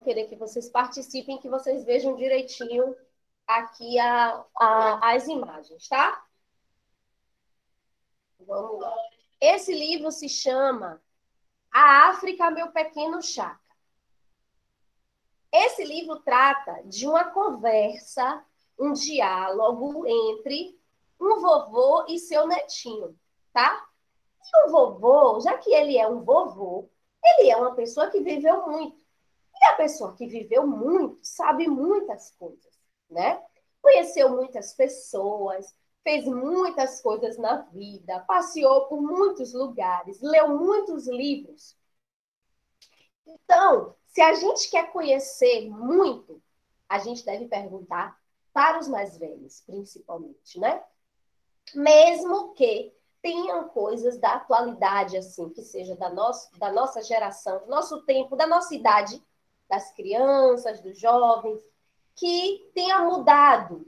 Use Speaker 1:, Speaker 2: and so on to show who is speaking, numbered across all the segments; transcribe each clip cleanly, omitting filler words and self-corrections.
Speaker 1: querer que vocês participem, que vocês vejam direitinho aqui as imagens, tá? Vamos lá. Esse livro se chama A África, Meu Pequeno Chaka. Esse livro trata de uma conversa, um diálogo entre um vovô e seu netinho, tá? E o vovô, já que ele é um vovô, ele é uma pessoa que viveu muito. E a pessoa que viveu muito sabe muitas coisas, né? Conheceu muitas pessoas, fez muitas coisas na vida, passeou por muitos lugares, leu muitos livros. Então, se a gente quer conhecer muito, a gente deve perguntar para os mais velhos, principalmente, né? Mesmo que tenham coisas da atualidade, assim, que seja da nossa geração, do nosso tempo, da nossa idade, das crianças, dos jovens, que tenha mudado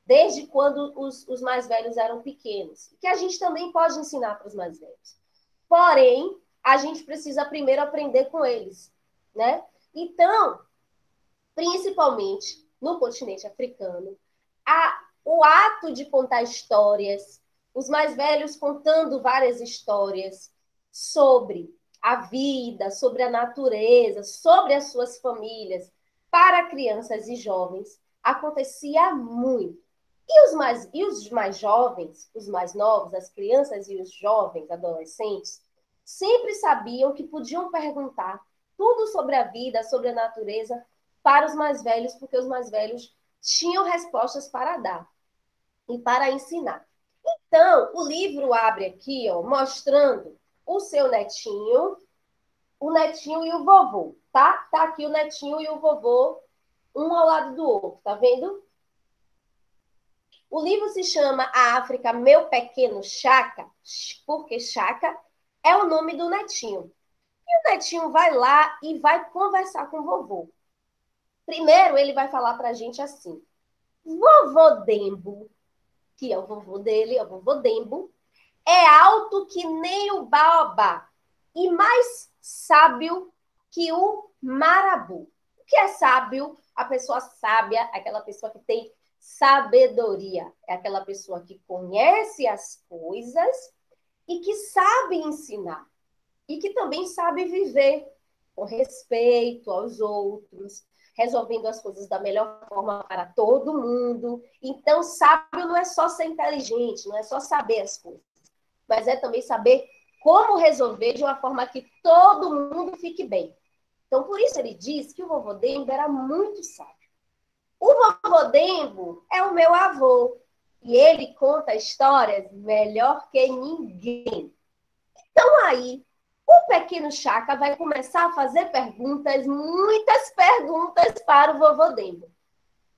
Speaker 1: desde quando os mais velhos eram pequenos, que a gente também pode ensinar para os mais velhos. Porém, a gente precisa primeiro aprender com eles, né? Então, principalmente no continente africano, o ato de contar histórias, os mais velhos contando várias histórias sobre a vida, sobre a natureza, sobre as suas famílias, para crianças e jovens, acontecia muito. E os mais jovens, os mais novos, as crianças e os jovens, adolescentes, sempre sabiam que podiam perguntar tudo sobre a vida, sobre a natureza, para os mais velhos, porque os mais velhos tinham respostas para dar e para ensinar. Então, o livro abre aqui, ó, mostrando o seu netinho, o netinho e o vovô, tá? Tá aqui o netinho e o vovô, um ao lado do outro, tá vendo? O livro se chama A África, Meu Pequeno Chaka, porque Chaka é o nome do netinho. E o netinho vai lá e vai conversar com o vovô. Primeiro, ele vai falar para a gente assim: Vovô Dembo, que é o vovô dele, é o vovô Dembo, é alto que nem o baobá e mais sábio que o marabu. O que é sábio? A pessoa sábia, aquela pessoa que tem sabedoria. É aquela pessoa que conhece as coisas e que sabe ensinar. E que também sabe viver com respeito aos outros, resolvendo as coisas da melhor forma para todo mundo. Então, sábio não é só ser inteligente, não é só saber as coisas, mas é também saber como resolver de uma forma que todo mundo fique bem. Então, por isso ele diz que o vovô Dembo era muito sábio. O vovô Dembo é o meu avô, e ele conta histórias melhor que ninguém. Então, aí, o pequeno Chaka vai começar a fazer perguntas, muitas perguntas para o vovô Dembo.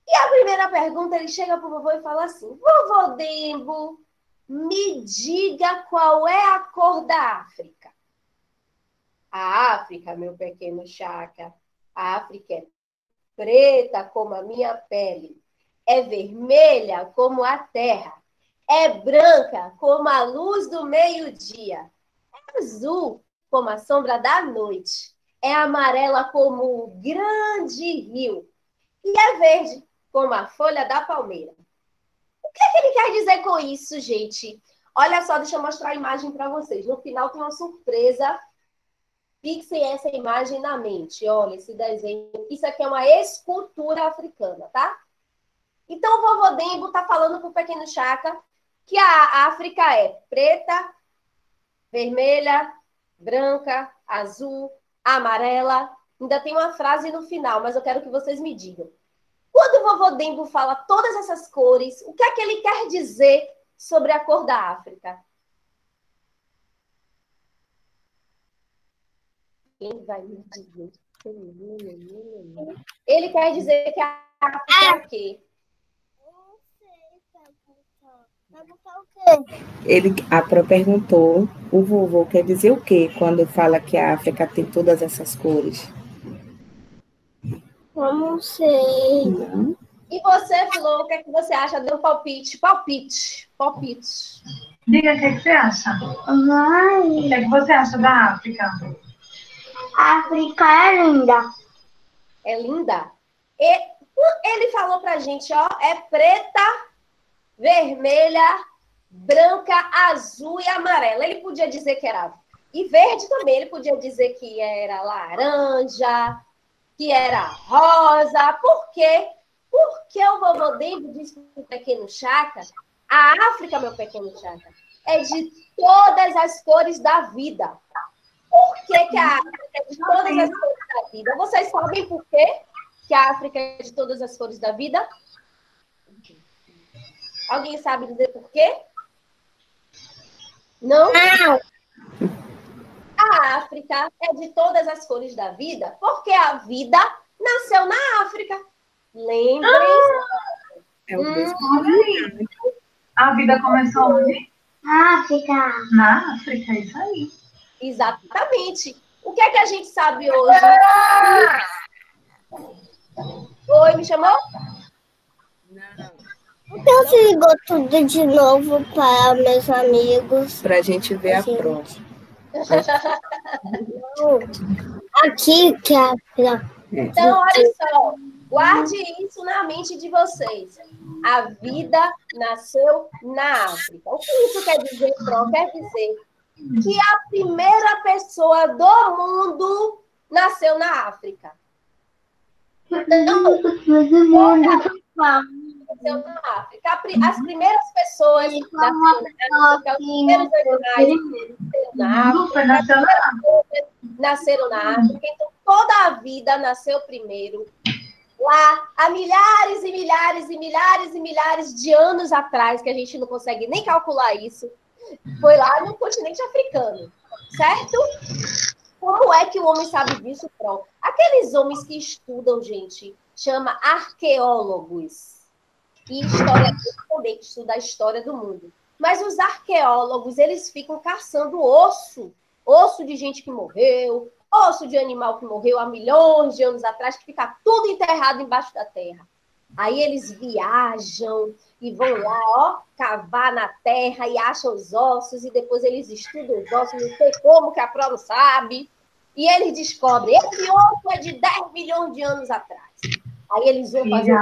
Speaker 1: E a primeira pergunta, ele chega para o vovô e fala assim: Vovô Dembo, me diga qual é a cor da África. A África, meu pequeno Chaka, a África é preta como a minha pele, é vermelha como a terra, é branca como a luz do meio-dia, é azul como a sombra da noite, é amarela como o grande rio e é verde como a folha da palmeira. O que é que ele quer dizer com isso, gente? Olha só, deixa eu mostrar a imagem para vocês. No final tem uma surpresa. Fixem essa imagem na mente. Olha, esse desenho. Isso aqui é uma escultura africana, tá? Então, o vovô Dembo está falando para o pequeno Chaka que a África é preta, vermelha, branca, azul, amarela. Ainda tem uma frase no final, mas eu quero que vocês me digam. Quando o vovô Dembo fala todas essas cores, o que é que ele quer dizer sobre a cor da África? Quem vai me dizer? Ele quer dizer que a África é o quê?
Speaker 2: A Pro perguntou, o vovô quer dizer o quê quando fala que a África tem todas essas cores?
Speaker 3: Eu não sei.
Speaker 2: Não?
Speaker 1: E você, Filô, o que é que você acha? Dê um palpite. Palpite. Palpite.
Speaker 4: Diga o que você acha. O que você acha da África?
Speaker 3: A África é linda.
Speaker 1: É linda. Ele falou pra gente, ó, é preta, vermelha, branca, azul e amarela. Ele podia dizer que era... E verde também. Ele podia dizer que era laranja, que era rosa. Por quê? Porque o vovô Dembo disse para o pequeno Chaka, a África, meu pequeno Chaka, é de todas as cores da vida. Por que a África é de todas as cores da vida? Vocês sabem por quê que a África é de todas as cores da vida? Alguém sabe dizer por quê? Não? A África é de todas as cores da vida porque a vida nasceu na África. Lembrem-se.
Speaker 2: É o mesmo.
Speaker 4: A vida começou onde?
Speaker 3: África.
Speaker 4: Na África, é isso aí.
Speaker 1: Exatamente. O que é que a gente sabe hoje? Oi, me chamou?
Speaker 3: Então você ligou tudo de novo para meus amigos.
Speaker 2: Para a gente ver a prova.
Speaker 3: Aqui que é
Speaker 1: Então, olha só. Guarde isso na mente de vocês. A vida nasceu na África. O que isso quer dizer, Pro? Quer dizer que a primeira pessoa do mundo nasceu na África. Então, nasceu na África. As primeiras pessoas nasceram na África, os primeiros animais nasceram na África. Então, toda a vida nasceu primeiro lá, há milhares e milhares e milhares e milhares de anos atrás, que a gente não consegue nem calcular isso, foi lá no continente africano, certo? Como é que o homem sabe disso, Pro? Aqueles homens que estudam, gente, chama arqueólogos. E historiadores também, que estudam a história do mundo. Mas os arqueólogos, eles ficam caçando osso de gente que morreu, osso de animal que morreu há milhões de anos atrás, que fica tudo enterrado embaixo da terra. Aí eles viajam e vão lá, ó, cavar na terra e acham os ossos, e depois eles estudam os ossos, não sei como que a Pro não sabe, e eles descobrem, esse osso é de 10 milhões de anos atrás. Aí eles vão fazer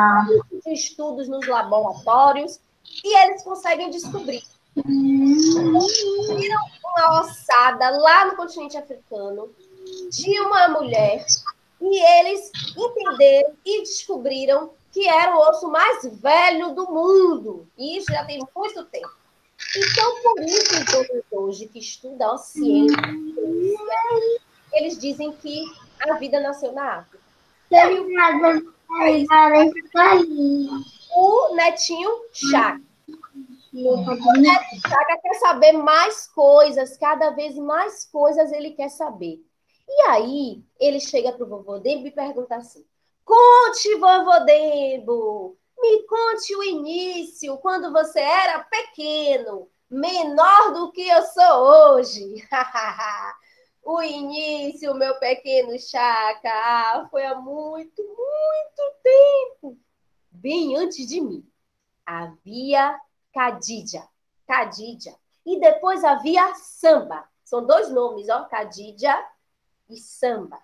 Speaker 1: estudos nos laboratórios e eles conseguem descobrir. Viram uma ossada lá no continente africano de uma mulher e eles entenderam e descobriram que era o osso mais velho do mundo. E isso já tem muito tempo. Então, por isso, os homens hoje que estudam a ciência, eles dizem que a vida nasceu na África. O netinho Chaka. O netinho Chaka quer saber mais coisas, cada vez mais coisas ele quer saber. E aí, ele chega para o vovô Dembo e pergunta assim: conte, vovô Dembo, me conte o início, quando você era pequeno, menor do que eu sou hoje. O início, meu pequeno Chaka, foi há muito, muito tempo. Bem antes de mim, havia Khadija. E depois havia Samba. São dois nomes, ó, Khadija e Samba.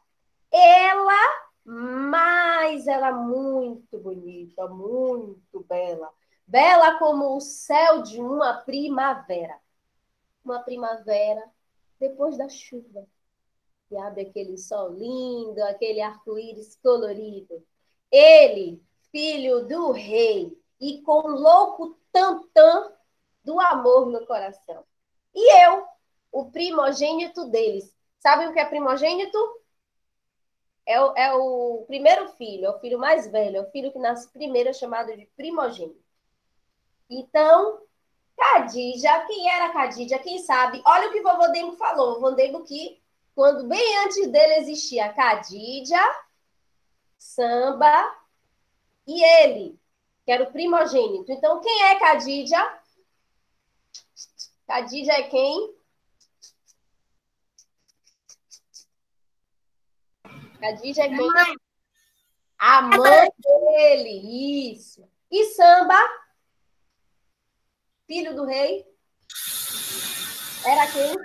Speaker 1: Mas ela muito bonita, muito bela. Bela como o céu de uma primavera. Uma primavera depois da chuva. E abre aquele sol lindo, aquele arco-íris colorido. Ele, filho do rei, e com louco tantã do amor no coração. E eu, o primogênito deles. Sabem o que é primogênito? É o primeiro filho, é o filho mais velho, é o filho que nasce primeiro, é chamado de primogênito. Então, Khadija, quem era Khadija? Quem sabe? Olha o que o vovô Dembo falou. O vovô Dembo que, quando bem antes dele existia Khadija, Samba e ele, que era o primogênito. Então, quem é Khadija? Khadija é quem? Khadija é quem? A mãe dele, isso. E Samba, filho do rei, era quem?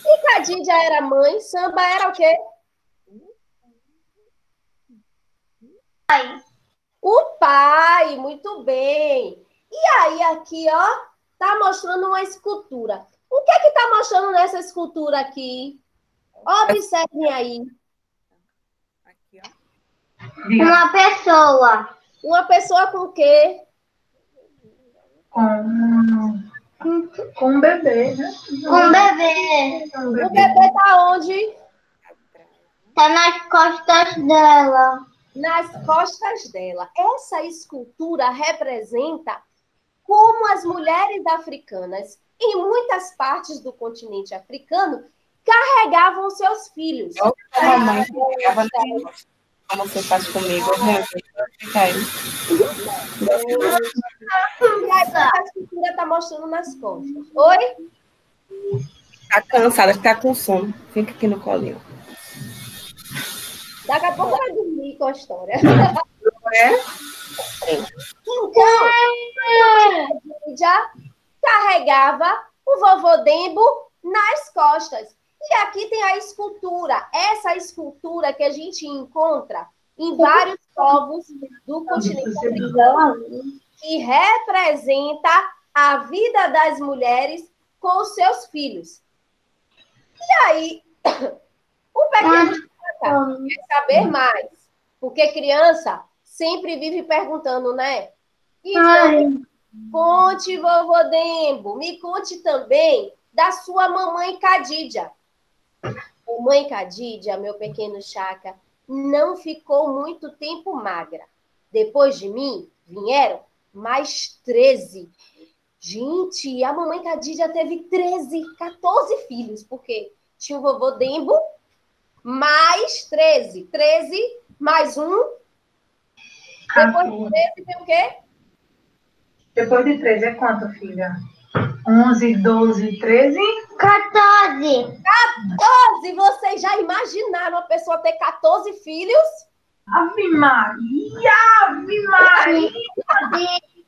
Speaker 1: E Khadija era mãe, Samba era o quê? O pai, muito bem. E aí, aqui, ó, tá mostrando uma escultura. O que é que tá mostrando nessa escultura aqui? Observem aí.
Speaker 2: Aqui, ó.
Speaker 3: Uma pessoa.
Speaker 1: Uma pessoa com o quê?
Speaker 4: Com um bebê, né?
Speaker 3: Um bebê.
Speaker 4: Um
Speaker 1: O
Speaker 4: bebê.
Speaker 1: bebê tá onde?
Speaker 3: Tá nas costas dela.
Speaker 1: Nas costas dela. Essa escultura representa como as mulheres africanas, em muitas partes do continente africano, carregavam seus filhos.
Speaker 2: Olha como a mamãe pegava no negócio. Como você faz comigo, né? Fica aí.
Speaker 1: E aí, essa escultura está mostrando nas costas. Oi?
Speaker 2: Tá cansada, tá com sono. Fica aqui no colinho.
Speaker 1: Daqui a pouco vai dormir com a história.
Speaker 2: É?
Speaker 1: Então, já carregava o vovô Dembo nas costas. E aqui tem a escultura. Essa escultura que a gente encontra em vários povos do continente africano, que representa a vida das mulheres com os seus filhos. E aí, o pequeno Chaka quer saber mais, porque criança sempre vive perguntando, né? Então, conte, vovô Dembo, me conte também da sua mamãe Khadija. Mamãe Khadija, meu pequeno Chaka, não ficou muito tempo magra. Depois de mim, vieram mais 13. Gente, a mamãe Khadija teve 14 filhos, porque tinha o vovô Dembo, mais 13. 13 mais um. Depois de 13 tem o quê?
Speaker 4: Depois de 13 é quanto, filha? 11, 12, 13?
Speaker 3: 14.
Speaker 1: 14! Vocês já imaginaram a pessoa ter 14 filhos?
Speaker 4: Ave Maria! Ave Maria!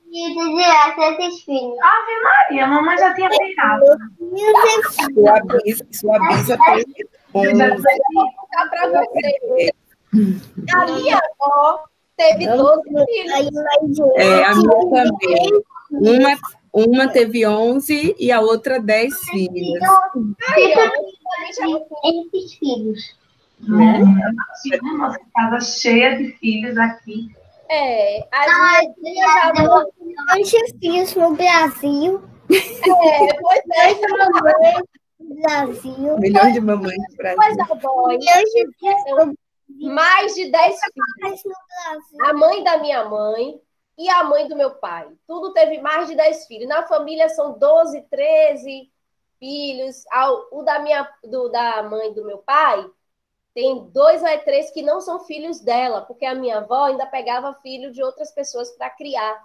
Speaker 3: De 16 filhos.
Speaker 4: Ave Maria! A mamãe já tinha pirado.
Speaker 2: Sua bisa tem 11.
Speaker 1: Vou contar para vocês. A minha avó teve 12 filhos.
Speaker 2: É, a minha também. Uma teve 11 e a outra 10 filhas.
Speaker 1: Aí, ó,
Speaker 3: Esses filhos.
Speaker 4: Nossa casa cheia de filhos aqui.
Speaker 1: as minhas avós.
Speaker 3: Muitos filhos no Brasil.
Speaker 1: Pois é,
Speaker 3: No Brasil.
Speaker 2: Milhões de mamães no Brasil.
Speaker 1: pois avós. São mais de 10 filhos.
Speaker 3: No Brasil.
Speaker 1: A mãe da minha mãe e a mãe do meu pai. Tudo teve mais de 10 filhos. Na família são 12, 13 filhos. O da mãe do meu pai tem 2 ou 3 que não são filhos dela, porque a minha avó ainda pegava filho de outras pessoas para criar.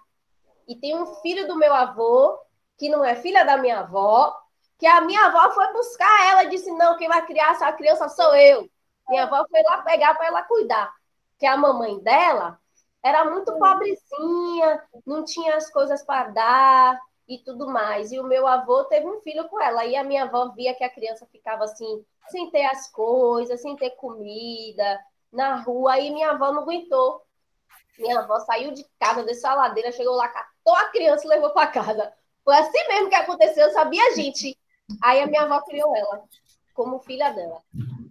Speaker 1: E tem um filho do meu avô, que não é filha da minha avó, que a minha avó foi buscar ela e disse, não, quem vai criar essa criança sou eu. Minha avó foi lá pegar para ela cuidar. Porque a mamãe dela era muito pobrezinha, não tinha as coisas para dar e tudo mais. E o meu avô teve um filho com ela. E a minha avó via que a criança ficava assim, sem ter as coisas, sem ter comida, na rua. E minha avó não aguentou. Minha avó saiu de casa, desceu a ladeira, chegou lá, catou a criança e levou para casa. Foi assim mesmo que aconteceu, sabia, gente? Aí a minha avó criou ela como filha dela.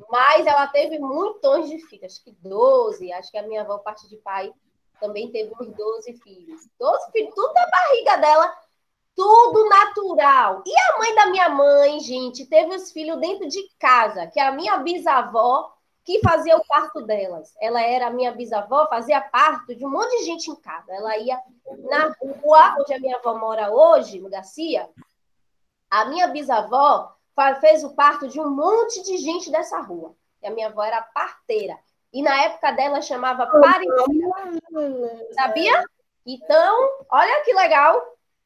Speaker 1: Mas ela teve muitos de filhos, acho que 12. Acho que a minha avó, parte de pai, também teve uns 12 filhos. 12 filhos, tudo na barriga dela, tudo natural. E a mãe da minha mãe, gente, teve os filhos dentro de casa, que é a minha bisavó que fazia o parto delas. Ela era a minha bisavó, fazia parto de um monte de gente em casa. Ela ia na rua, onde a minha avó mora hoje, no Garcia. A minha bisavó fez o parto de um monte de gente dessa rua. E a minha avó era parteira. E na época dela chamava pariteira. Sabia? Então, olha que legal.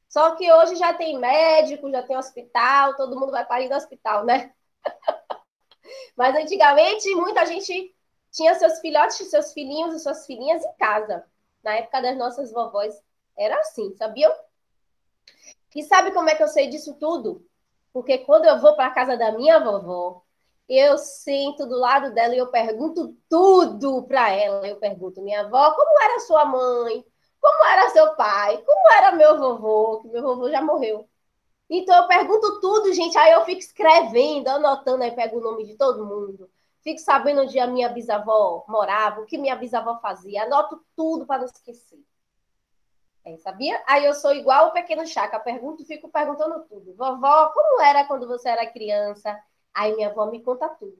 Speaker 1: Só que hoje já tem médico, já tem hospital, todo mundo vai parir no hospital, né? Mas antigamente, muita gente tinha seus filhotes, seus filhinhos e suas filhinhas em casa. Na época das nossas vovós, era assim, sabiam? E sabe como é que eu sei disso tudo? Porque quando eu vou para a casa da minha vovó, Eu sento do lado dela e eu pergunto tudo para ela. Eu pergunto, minha avó, como era sua mãe? Como era seu pai? Como era meu vovô? Que meu vovô já morreu. Então eu pergunto tudo, gente. Aí eu fico escrevendo, anotando, aí pego o nome de todo mundo. Fico sabendo onde a minha bisavó morava, o que minha bisavó fazia. Anoto tudo para não esquecer. Sabia? Aí eu sou igual o pequeno Chaka. Pergunto, fico perguntando tudo. Vovó, como era quando você era criança? Aí minha avó me conta tudo.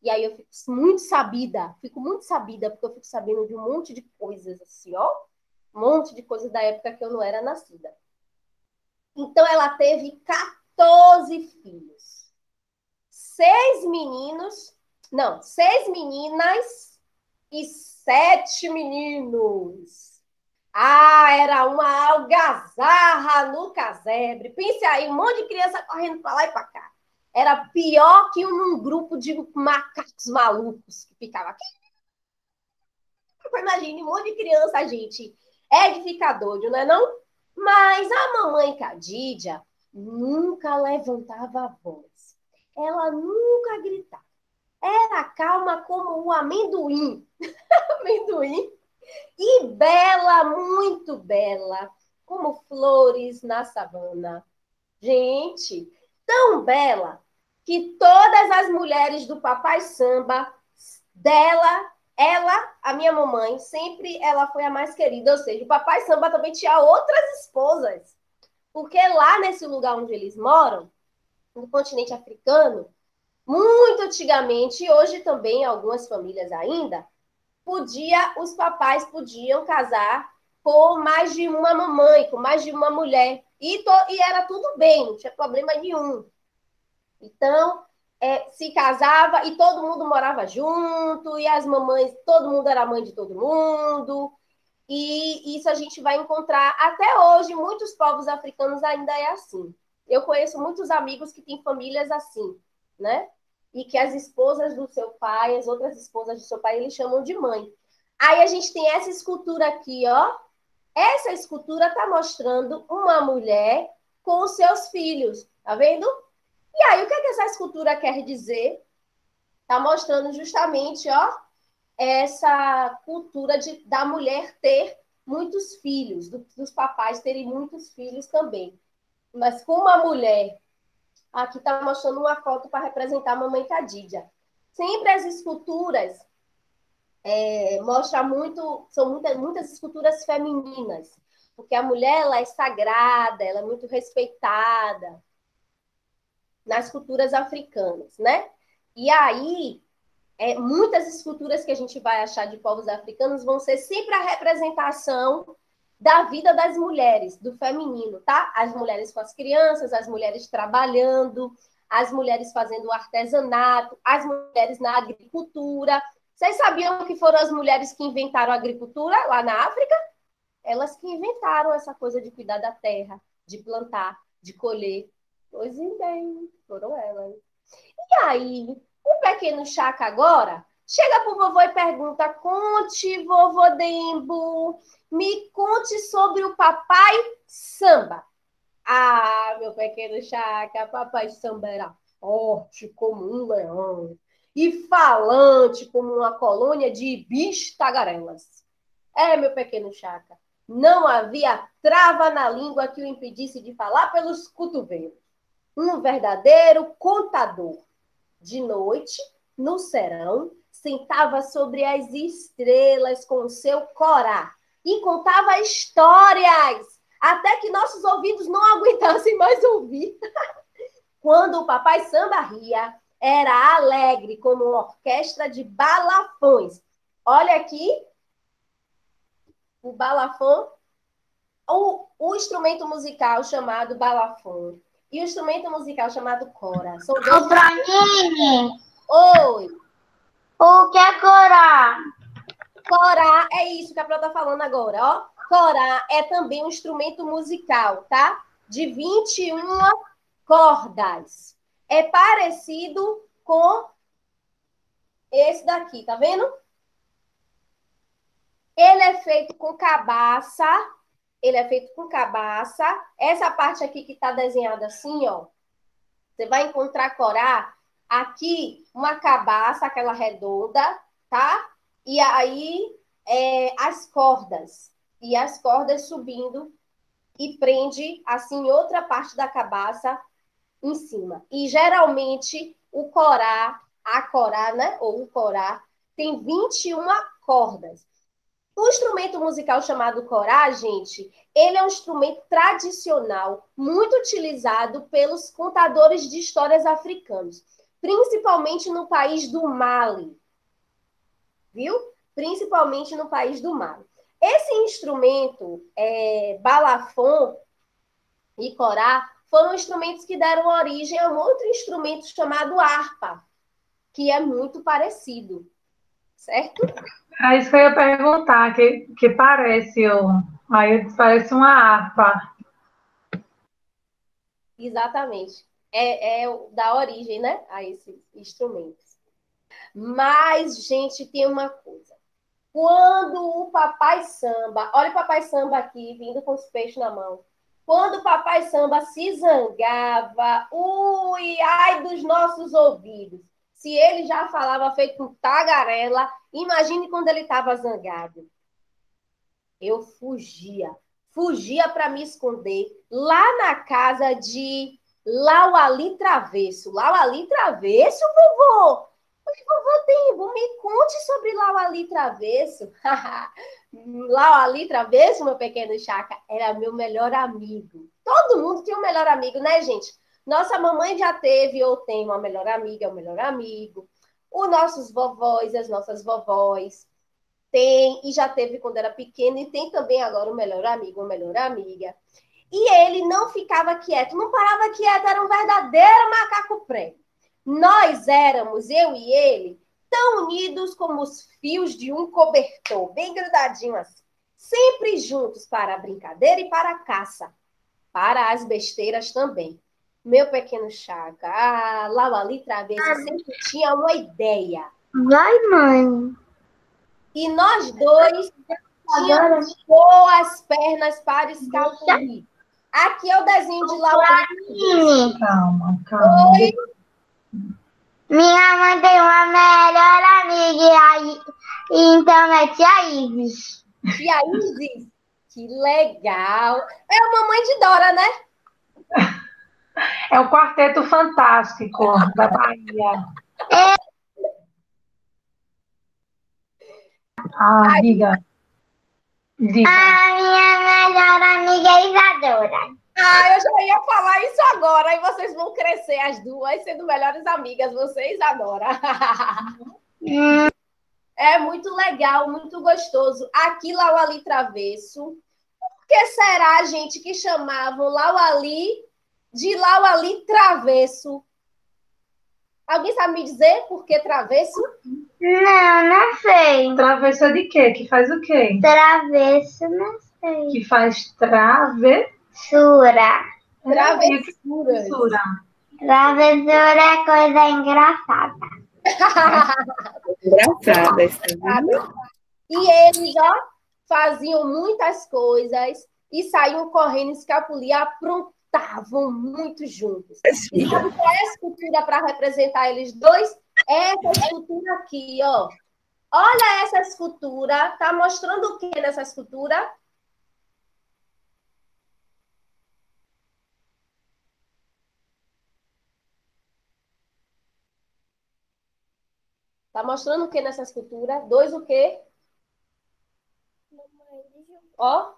Speaker 1: E aí eu fico muito sabida, porque eu fico sabendo de um monte de coisas assim, ó. Um monte de coisas da época que eu não era nascida. Então ela teve 14 filhos. 6 meninos, não, 6 meninas e 7 meninos. Ah, era uma algazarra no casebre. Pense aí, um monte de criança correndo para lá e para cá. Era pior que um grupo de macacos malucos que ficava aqui. Imagine, um monte de criança, gente. É de ficar doido, não é não? Mas a mamãe Cadídia nunca levantava a voz. Ela nunca gritava. Era calma como um amendoim. Amendoim. E bela, muito bela, como flores na savana. Gente, tão bela que todas as mulheres do Papai Samba dela, ela, a minha mamãe, sempre ela foi a mais querida, ou seja, o Papai Samba também tinha outras esposas, porque lá nesse lugar onde eles moram, no continente africano, muito antigamente, e hoje também algumas famílias ainda, os papais podiam casar com mais de uma mamãe, com mais de uma mulher. E era tudo bem, não tinha problema nenhum. Então, se casava e todo mundo morava junto, e as mamães, todo mundo era mãe de todo mundo. E isso a gente vai encontrar até hoje, muitos povos africanos ainda é assim. Eu conheço muitos amigos que têm famílias assim, né? E que as esposas do seu pai, as outras esposas do seu pai, eles chamam de mãe. Aí a gente tem essa escultura aqui, ó. Essa escultura está mostrando uma mulher com os seus filhos, tá vendo? E aí, o que é que essa escultura quer dizer? Está mostrando justamente, ó, essa cultura da mulher ter muitos filhos, dos papais terem muitos filhos também. Mas com uma mulher, aqui está mostrando uma foto para representar a mamãe Cadídia. Sempre as esculturas mostram muito, são muitas esculturas femininas, porque a mulher ela é sagrada, ela é muito respeitada nas culturas africanas, né? E aí, muitas esculturas que a gente vai achar de povos africanos vão ser sempre a representação da vida das mulheres, do feminino, tá? As mulheres com as crianças, as mulheres trabalhando, as mulheres fazendo artesanato, as mulheres na agricultura. Vocês sabiam que foram as mulheres que inventaram a agricultura lá na África? Elas que inventaram essa coisa de cuidar da terra, de plantar, de colher. Pois bem, foram elas. E aí, o pequeno Chaka agora chega pro vovô e pergunta: conte, vovô Dembo, me conte sobre o Papai Samba. Ah, meu pequeno Chaka, Papai Samba era forte como um leão e falante como uma colônia de ibis tagarelas. Meu pequeno Chaka, não havia trava na língua que o impedisse de falar pelos cotovelos. Um verdadeiro contador. De noite, no serão, sentava sobre as estrelas com o seu corá e contava histórias, até que nossos ouvidos não aguentassem mais ouvir. Quando o Papai Samba ria, era alegre como uma orquestra de balafões. Olha aqui, o balafão, o instrumento musical chamado balafão e o instrumento musical chamado cora. São dois...
Speaker 3: Ô, Pronini,
Speaker 1: Oi!
Speaker 3: o que é corar?
Speaker 1: Corá é isso que a Pró está falando agora, ó. Corá é também um instrumento musical, tá? De 21 cordas. É parecido com esse daqui, tá vendo? Ele é feito com cabaça. Ele é feito com cabaça. Essa parte aqui que está desenhada assim, ó. Você vai encontrar corá Aqui, uma cabaça, aquela redonda, tá? E aí, as cordas. E as cordas subindo e prende, assim, outra parte da cabaça em cima. E, geralmente, a corá, né? Ou o corá, tem 21 cordas. O instrumento musical chamado corá, gente, ele é um instrumento tradicional, muito utilizado pelos contadores de histórias africanos, principalmente no país do Mali, viu? Principalmente no país do Mali. Esse instrumento, balafon e corá, foram instrumentos que deram origem a um outro instrumento chamado harpa, que é muito parecido, certo?
Speaker 4: É isso que eu ia perguntar, que parece, aí parece uma harpa.
Speaker 1: Exatamente. Da origem, né, a esses instrumentos. Mas, gente, tem uma coisa. Quando o Papai Samba, olha o Papai Samba aqui, vindo com os peixes na mão. Quando o Papai Samba se zangava, ui, ai dos nossos ouvidos. Se ele já falava feito um tagarela, imagine quando ele estava zangado. Eu fugia para me esconder lá na casa de Lauali Travesso. Lauali Travesso, vovô? Vovô Tembo, me conte sobre Lauali Travesso. Lauali Travesso, meu pequeno Chaca, era meu melhor amigo. Todo mundo tinha um melhor amigo, né, gente? Nossa mamãe já teve ou tem uma melhor amiga, um melhor amigo. Os nossos vovós, as nossas vovós. Tem, e já teve quando era pequeno, e tem também agora o melhor amigo, ou melhor amiga. E ele não ficava quieto, não parava quieto, era um verdadeiro macaco prego. Nós éramos, eu e ele, tão unidos como os fios de um cobertor, bem grudadinho assim. Sempre juntos para a brincadeira e para a caça, para as besteiras também. Meu pequeno Chaca, Lauali Travesso sempre tinha uma ideia.
Speaker 3: Vai, mãe.
Speaker 1: E nós dois tínhamos boas pernas para escapulir. Aqui é o desenho de Lauali.
Speaker 4: Calma, calma.
Speaker 1: Oi,
Speaker 3: Minha mãe tem uma melhor amiga então é tia Ives.
Speaker 1: tia Isis. Que legal. É a mamãe de Dora, né?
Speaker 4: É o Quarteto Fantástico da Bahia. Ah, diga. Diga.
Speaker 3: A minha melhor amiga é Isadora.
Speaker 1: Ah, eu já ia falar isso agora. E vocês vão crescer as duas, sendo melhores amigas. Vocês adoram. É muito legal, muito gostoso. Aqui, Lauali Travesso. Por que será, gente, que chamavam Lauali de Lauali Travesso? Alguém sabe me dizer por que travesso?
Speaker 3: Não sei.
Speaker 4: Travessa de quê? Que faz o quê?
Speaker 3: Travesso, não sei.
Speaker 4: Que faz trave...
Speaker 3: Sura.
Speaker 1: Travessuras.
Speaker 4: Travessura.
Speaker 3: Travessura é coisa engraçada.
Speaker 2: Engraçada essa vida.
Speaker 1: E eles, ó, faziam muitas coisas e saíam correndo, escapulia, aprontavam muito juntos. E sabe qual é a escultura para representar eles dois? Essa escultura aqui, ó. Olha essa escultura. Tá mostrando o que nessa escultura? Tá mostrando o que nessa escultura? Dois o quê? Ó.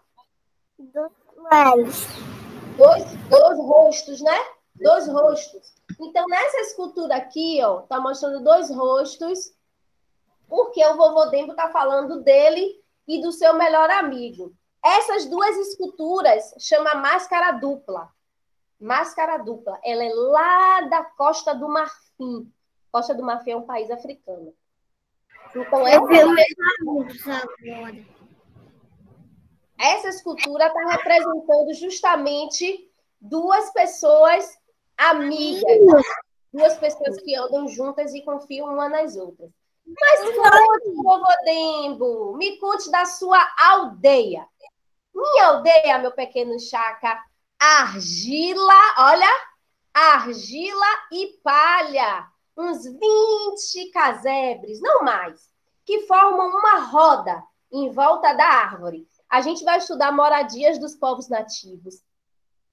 Speaker 1: Dois rostos, né? Dois rostos. Então, nessa escultura aqui, ó, tá mostrando dois rostos, porque o vovô Dembo tá falando dele e do seu melhor amigo. Essas duas esculturas chama máscara dupla. Máscara dupla. Ela é lá da Costa do Marfim. Costa do Marfim é um país africano. Então, essa escultura está representando justamente duas pessoas amigas, duas pessoas que andam juntas e confiam uma nas outras. Mas conte, vovô Dembo, me conte da sua aldeia. Minha aldeia, meu pequeno Chaca, argila, olha, argila e palha. uns 20 casebres, não mais, que formam uma roda em volta da árvore. A gente vai estudar moradias dos povos nativos.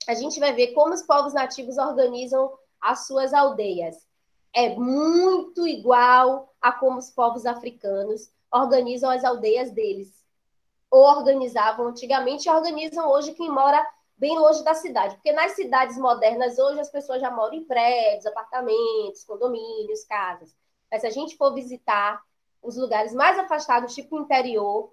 Speaker 1: A gente vai ver como os povos nativos organizam as suas aldeias. É muito igual a como os povos africanos organizam as aldeias deles. Ou organizavam antigamente e organizam hoje quem mora bem longe da cidade. Porque nas cidades modernas hoje as pessoas já moram em prédios, apartamentos, condomínios, casas. Mas se a gente for visitar os lugares mais afastados, tipo o interior,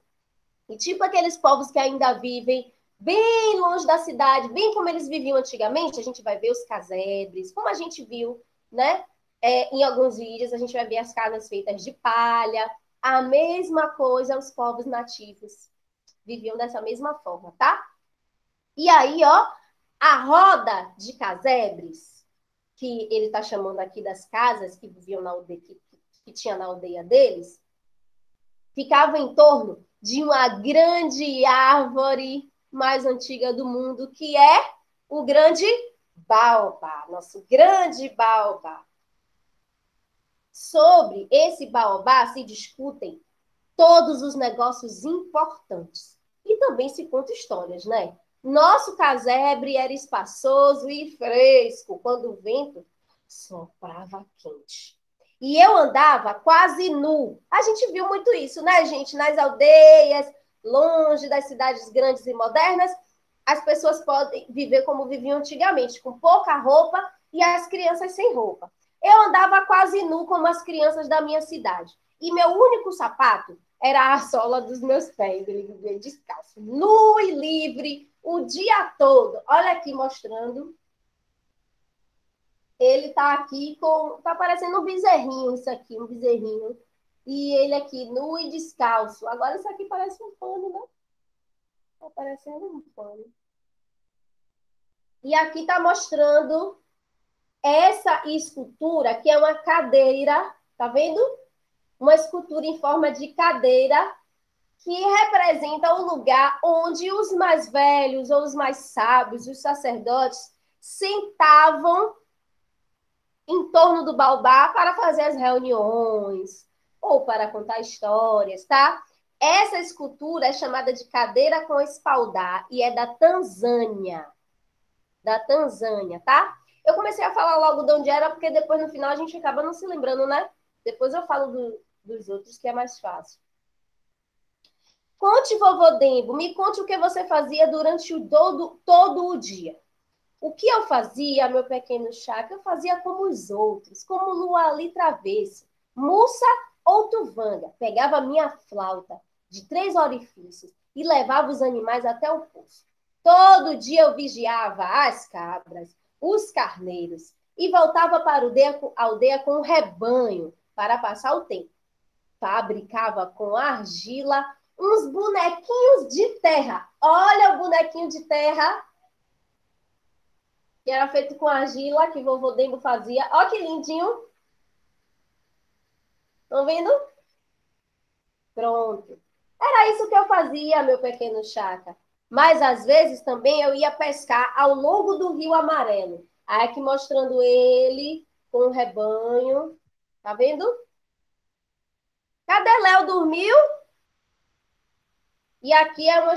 Speaker 1: e tipo aqueles povos que ainda vivem bem longe da cidade, bem como eles viviam antigamente, a gente vai ver os casebres, como a gente viu, né? Em alguns vídeos, a gente vai ver as casas feitas de palha. A mesma coisa os povos nativos viviam dessa mesma forma, tá? E aí, ó, a roda de casebres, que ele está chamando aqui das casas que viviam na aldeia, que tinha na aldeia deles, ficava em torno de uma grande árvore mais antiga do mundo, que é o grande baobá, nosso grande baobá. Sobre esse baobá se discutem todos os negócios importantes. E também se conta histórias, né? Nosso casebre era espaçoso e fresco quando o vento soprava quente. E eu andava quase nu. A gente viu muito isso, né, gente? Nas aldeias, longe das cidades grandes e modernas, as pessoas podem viver como viviam antigamente, com pouca roupa e as crianças sem roupa. Eu andava quase nu como as crianças da minha cidade. E meu único sapato era a sola dos meus pés. Ele vivia descalço, nu e livre, o dia todo. Olha aqui mostrando. Ele tá aqui com... Tá parecendo um bezerrinho isso aqui, um bezerrinho. E ele aqui, nu e descalço. Agora isso aqui parece um pano, né? Tá parecendo um pano. E aqui tá mostrando essa escultura, que é uma cadeira, tá vendo? Uma escultura em forma de cadeira que representa o lugar onde os mais velhos ou os mais sábios, os sacerdotes, sentavam em torno do baobá para fazer as reuniões ou para contar histórias, tá? Essa escultura é chamada de cadeira com espaldar e é da Tanzânia. Da Tanzânia, tá? Eu comecei a falar logo de onde era, porque depois no final a gente acaba não se lembrando, né? Depois eu falo dos outros, que é mais fácil. Conte, vovô Dembo, me conte o que você fazia durante todo o dia. O que eu fazia, meu pequeno Chaca, eu fazia como os outros, como Luali Travesso, Mussa ou Tuvanga. Pegava minha flauta de 3 orifícios e levava os animais até o poço. Todo dia eu vigiava as cabras, os carneiros e voltava para a aldeia com o rebanho para passar o tempo. Fabricava com argila uns bonequinhos de terra. Olha o bonequinho de terra que era feito com argila, que vovô Dembo fazia. Olha que lindinho. Estão vendo? Pronto. Era isso que eu fazia, meu pequeno Chaca. Mas, às vezes, também eu ia pescar ao longo do Rio Amarelo. Aí aqui mostrando ele com o rebanho. Tá vendo? Cadê Léo? Dormiu? E aqui é uma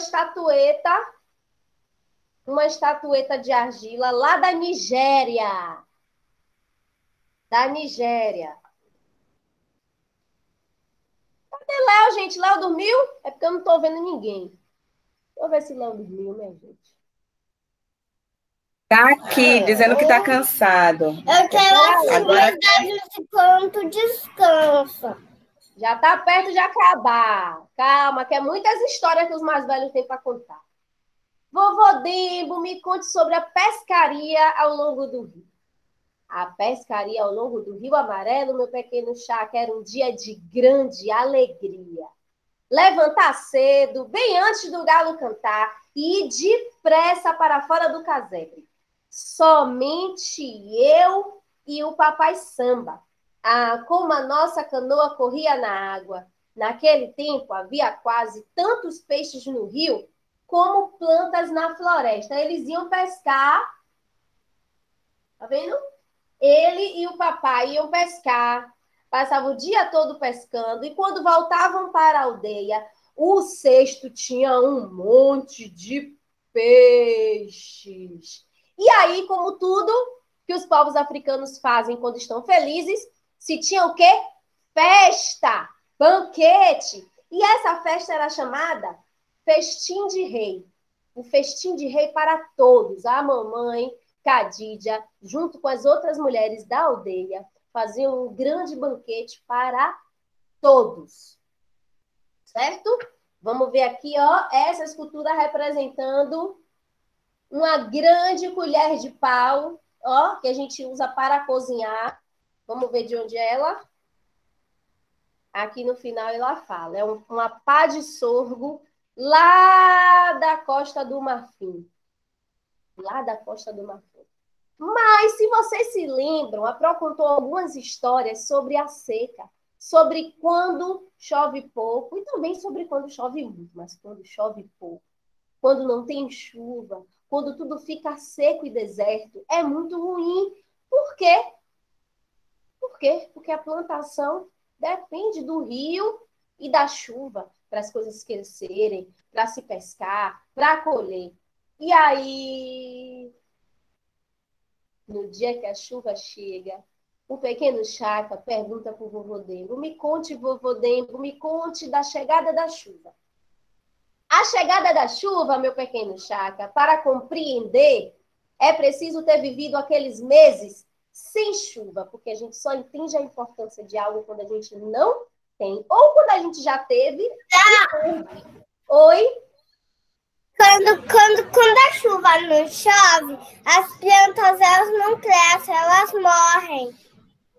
Speaker 1: estatueta de argila lá da Nigéria. Da Nigéria. Cadê Léo, gente? Léo dormiu? É porque eu não tô vendo ninguém. Deixa eu ver se Léo dormiu, minha gente.
Speaker 2: Tá aqui, dizendo que tá cansado.
Speaker 3: Eu quero assim, enquanto descansa.
Speaker 1: Já tá perto de acabar. Calma, que é muitas histórias que os mais velhos têm para contar. Vovô Dembo, me conte sobre a pescaria ao longo do rio. A pescaria ao longo do Rio Amarelo, meu pequeno Chaca, era um dia de grande alegria. Levantar cedo, bem antes do galo cantar, e ir depressa para fora do casebre. Somente eu e o papai Samba. Ah, como a nossa canoa corria na água. Naquele tempo havia quase tantos peixes no rio como plantas na floresta. Eles iam pescar, tá vendo? Ele e o papai iam pescar, passavam o dia todo pescando, e quando voltavam para a aldeia, o cesto tinha um monte de peixes. E aí, como tudo que os povos africanos fazem quando estão felizes, se tinha o quê? Festa, banquete. E essa festa era chamada Festim de Rei. O festim de rei para todos. A mamãe, Khadija, junto com as outras mulheres da aldeia, faziam um grande banquete para todos. Certo? Vamos ver aqui, ó, essa escultura representando uma grande colher de pau, ó, que a gente usa para cozinhar. Vamos ver de onde é ela? Aqui no final ela fala, é uma pá de sorgo lá da Costa do Marfim. Lá da Costa do Marfim. Mas, se vocês se lembram, a Pro contou algumas histórias sobre a seca, sobre quando chove pouco e também sobre quando chove muito, mas quando chove pouco, quando não tem chuva, quando tudo fica seco e deserto, é muito ruim. Por quê? Por quê? Porque a plantação depende do rio e da chuva para as coisas crescerem, para se pescar, para colher. E aí, no dia que a chuva chega, o pequeno Chaka pergunta para o vovô Dembo: me conte, vovô Dembo, me conte da chegada da chuva. A chegada da chuva, meu pequeno Chaka, para compreender, é preciso ter vivido aqueles meses sem chuva, porque a gente só entende a importância de algo quando a gente não tem, ou quando a gente já teve. Oi?
Speaker 3: Quando a chuva não chove, as plantas elas não crescem, elas morrem.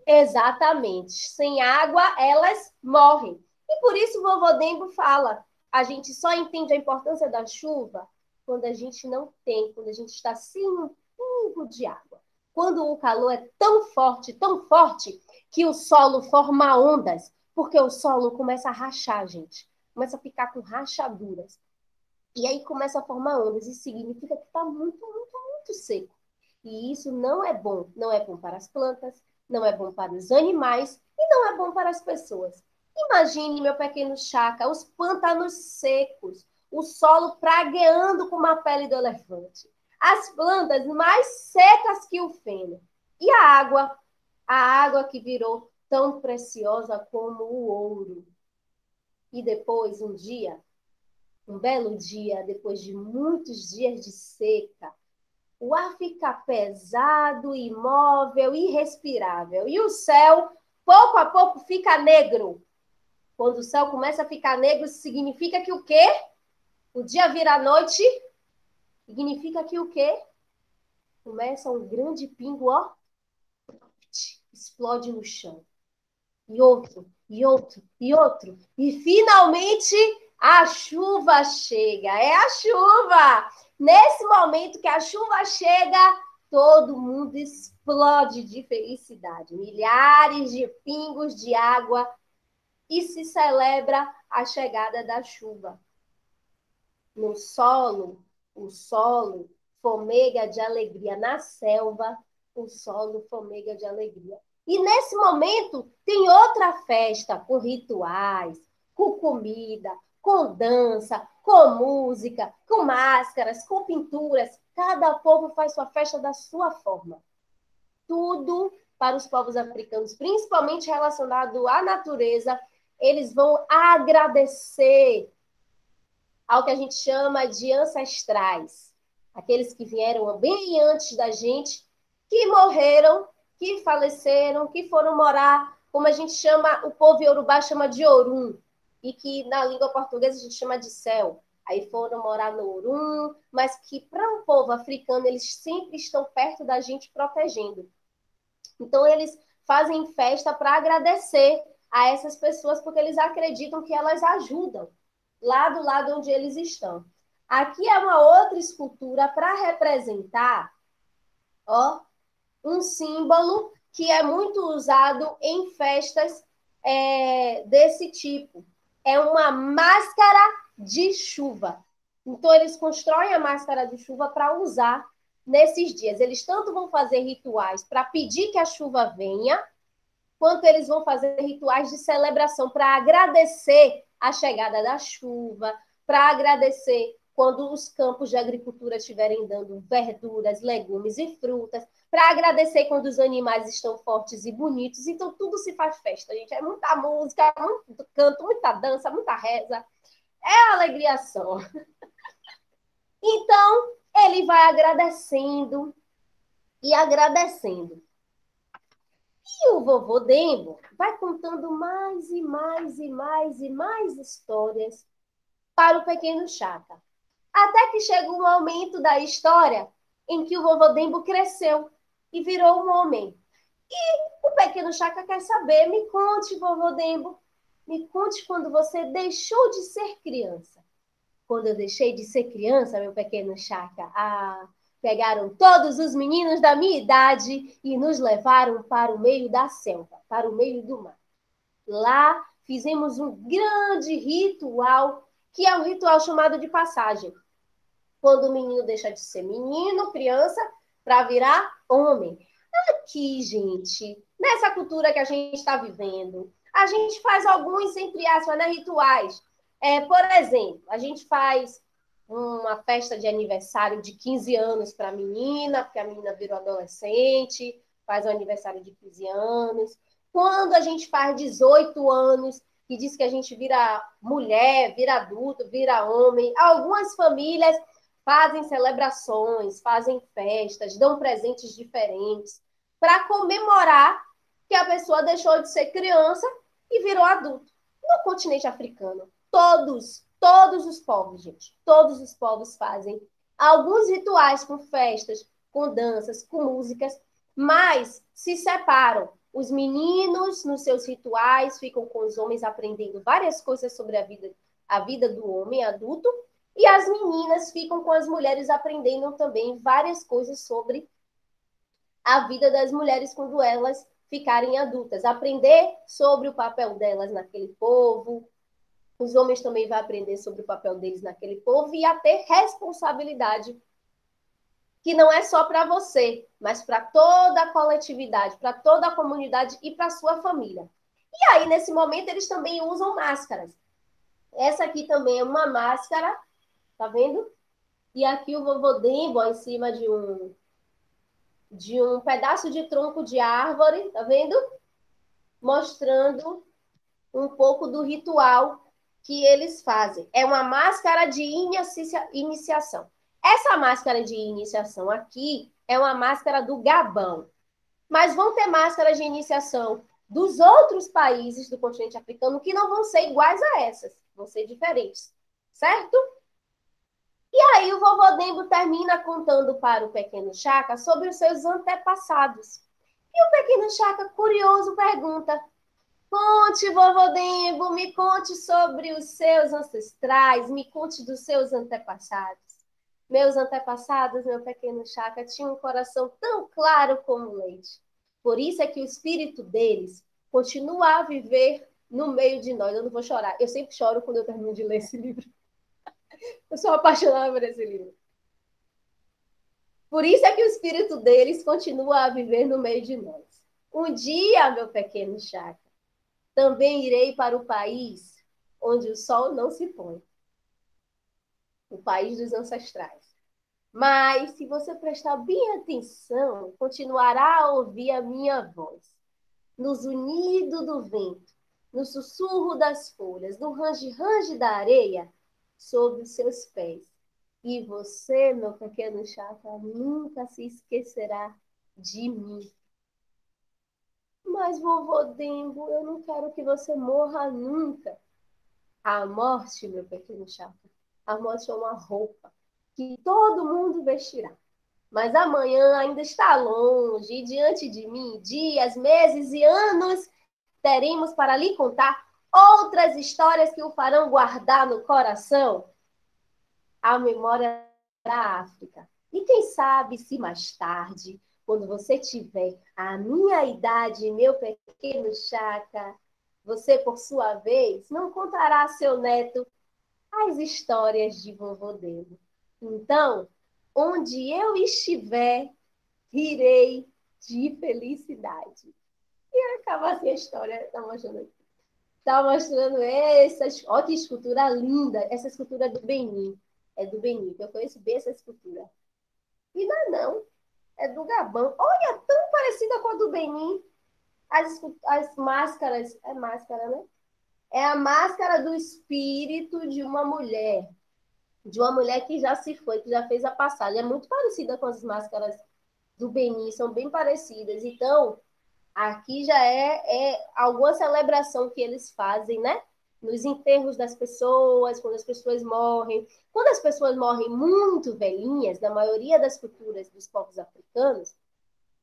Speaker 1: Exatamente. Sem água, elas morrem. E por isso o vovô Dembo fala, a gente só entende a importância da chuva quando a gente não tem, quando a gente está sem um pingo de água. Quando o calor é tão forte, que o solo forma ondas, porque o solo começa a rachar, gente. Começa a ficar com rachaduras. E aí começa a formar ondas. Isso significa que está muito, muito, muito seco. E isso não é bom. Não é bom para as plantas, não é bom para os animais e não é bom para as pessoas. Imagine, meu pequeno Chaka, os pântanos secos, o solo pragueando com a pele do elefante, as plantas mais secas que o feno. E a água que virou tão preciosa como o ouro. E depois, um belo dia, depois de muitos dias de seca, o ar fica pesado, imóvel, irrespirável. E o céu, pouco a pouco, fica negro. Quando o céu começa a ficar negro, significa que o quê? O dia vira noite, significa que o quê? Começa um grande pingo, ó, explode no chão. E outro, e outro, e outro. E finalmente a chuva chega. É a chuva! Nesse momento que a chuva chega, todo mundo explode de felicidade. Milhares de pingos de água e se celebra a chegada da chuva. No solo, o solo fomega de alegria. Na selva, o solo fomega de alegria. E nesse momento tem outra festa com rituais, com comida, com dança, com música, com máscaras, com pinturas. Cada povo faz sua festa da sua forma. Tudo para os povos africanos, principalmente relacionado à natureza, eles vão agradecer ao que a gente chama de ancestrais. Aqueles que vieram bem antes da gente, que morreram, que faleceram, que foram morar, como a gente chama, o povo iorubá chama de Orum, e que na língua portuguesa a gente chama de céu. Aí foram morar no Orum, mas que para um povo africano eles sempre estão perto da gente protegendo. Então eles fazem festa para agradecer a essas pessoas, porque eles acreditam que elas ajudam lá do lado onde eles estão. Aqui é uma outra escultura para representar, ó, um símbolo que é muito usado em festas desse tipo. É uma máscara de chuva. Então, eles constroem a máscara de chuva para usar nesses dias, eles tanto vão fazer rituais para pedir que a chuva venha, quanto eles vão fazer rituais de celebração para agradecer a chegada da chuva, para agradecer quando os campos de agricultura estiverem dando verduras, legumes e frutas, para agradecer quando os animais estão fortes e bonitos. Então, tudo se faz festa, gente. É muita música, muito canto, muita dança, muita reza. É alegria só. Então, ele vai agradecendo e agradecendo. E o vovô Dembo vai contando mais e mais e mais e mais histórias para o pequeno Chaka. Até que chega um momento da história em que o vovô Dembo cresceu e virou um homem. E o pequeno Chaka quer saber, me conte, vovô Dembo, me conte quando você deixou de ser criança. Quando eu deixei de ser criança, meu pequeno Chaka, pegaram todos os meninos da minha idade e nos levaram para o meio da selva, para o meio do mar. Lá fizemos um grande ritual, que é um ritual chamado de passagem. Quando o menino deixa de ser menino, criança, para virar homem. Aqui, gente, nessa cultura que a gente está vivendo, a gente faz alguns, entre aspas, né, rituais. Por exemplo, a gente faz uma festa de aniversário de 15 anos para a menina, porque a menina virou adolescente, faz o aniversário de 15 anos. Quando a gente faz 18 anos, que diz que a gente vira mulher, vira adulto, vira homem, algumas famílias fazem celebrações, fazem festas, dão presentes diferentes para comemorar que a pessoa deixou de ser criança e virou adulto. No continente africano, todos os povos, gente, todos os povos fazem alguns rituais com festas, com danças, com músicas, mas se separam. Os meninos, nos seus rituais, ficam com os homens aprendendo várias coisas sobre a vida do homem adulto, e as meninas ficam com as mulheres aprendendo também várias coisas sobre a vida das mulheres quando elas ficarem adultas. Aprender sobre o papel delas naquele povo. Os homens também vão aprender sobre o papel deles naquele povo e a ter responsabilidade, que não é só para você, mas para toda a coletividade, para toda a comunidade e para a sua família. E aí, nesse momento, eles também usam máscaras. Essa aqui também é uma máscara, tá vendo? E aqui o vovô Dembo, em cima de um pedaço de tronco de árvore, tá vendo? Mostrando um pouco do ritual que eles fazem. É uma máscara de iniciação. Essa máscara de iniciação aqui é uma máscara do Gabão. Mas vão ter máscaras de iniciação dos outros países do continente africano que não vão ser iguais a essas, vão ser diferentes, certo? E aí o vovô Dembo termina contando para o pequeno Chaka sobre os seus antepassados. E o pequeno Chaka, curioso, pergunta: conte, vovô Dembo, me conte sobre os seus ancestrais, me conte dos seus antepassados. Meus antepassados, meu pequeno Chaka, tinham um coração tão claro como o leite. Por isso é que o espírito deles continua a viver no meio de nós. Eu não vou chorar. Eu sempre choro quando eu termino de ler esse livro. Eu sou apaixonada por esse livro. Por isso é que o espírito deles continua a viver no meio de nós. Um dia, meu pequeno Chaka, também irei para o país onde o sol não se põe. O país dos ancestrais. Mas, se você prestar bem atenção, continuará a ouvir a minha voz. No zunido do vento, no sussurro das folhas, no range-range da areia, sob os seus pés. E você, meu pequeno Chaka, nunca se esquecerá de mim. Mas, vovô Dembo, eu não quero que você morra nunca. A morte, meu pequeno Chaka, a morte é uma roupa que todo mundo vestirá. Mas amanhã ainda está longe, e diante de mim, dias, meses e anos, teremos para lhe contar outras histórias que o farão guardar no coração a memória da África. E quem sabe se mais tarde, quando você tiver a minha idade, meu pequeno Chaka, você, por sua vez, não contará a seu neto as histórias de vovô Dembo. Então, Onde eu estiver, rirei de felicidade. E acaba assim a história, está mostrando aqui. Está mostrando essa, olha que escultura linda, essa escultura é do Benin. É do Benin, eu conheço bem essa escultura. E não, é do Gabão. Olha, tão parecida com a do Benin. As máscaras, é máscara, né? É a máscara do espírito de uma mulher que já se foi, que já fez a passagem. É muito parecida com as máscaras do Benin, são bem parecidas. Então, aqui já é alguma celebração que eles fazem, né? Nos enterros das pessoas, quando as pessoas morrem. Quando as pessoas morrem muito velhinhas, na maioria das culturas dos povos africanos,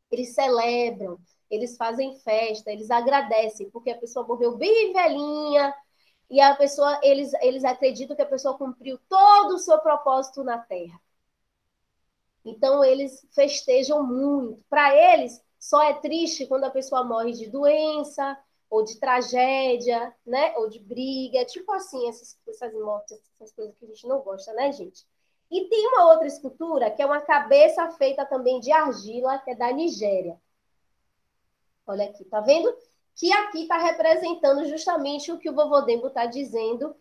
Speaker 1: eles celebram, eles fazem festa, eles agradecem, porque a pessoa morreu bem velhinha, e a pessoa, eles acreditam que a pessoa cumpriu todo o seu propósito na Terra. Então, eles festejam muito. Para eles, só é triste quando a pessoa morre de doença, ou de tragédia, né? Ou de briga, tipo assim, essas mortes, essas coisas que a gente não gosta, né, gente? E tem uma outra escultura, que é uma cabeça feita também de argila, que é da Nigéria. Olha aqui, tá vendo? Que aqui está representando justamente o que o vovô Dembo está dizendo,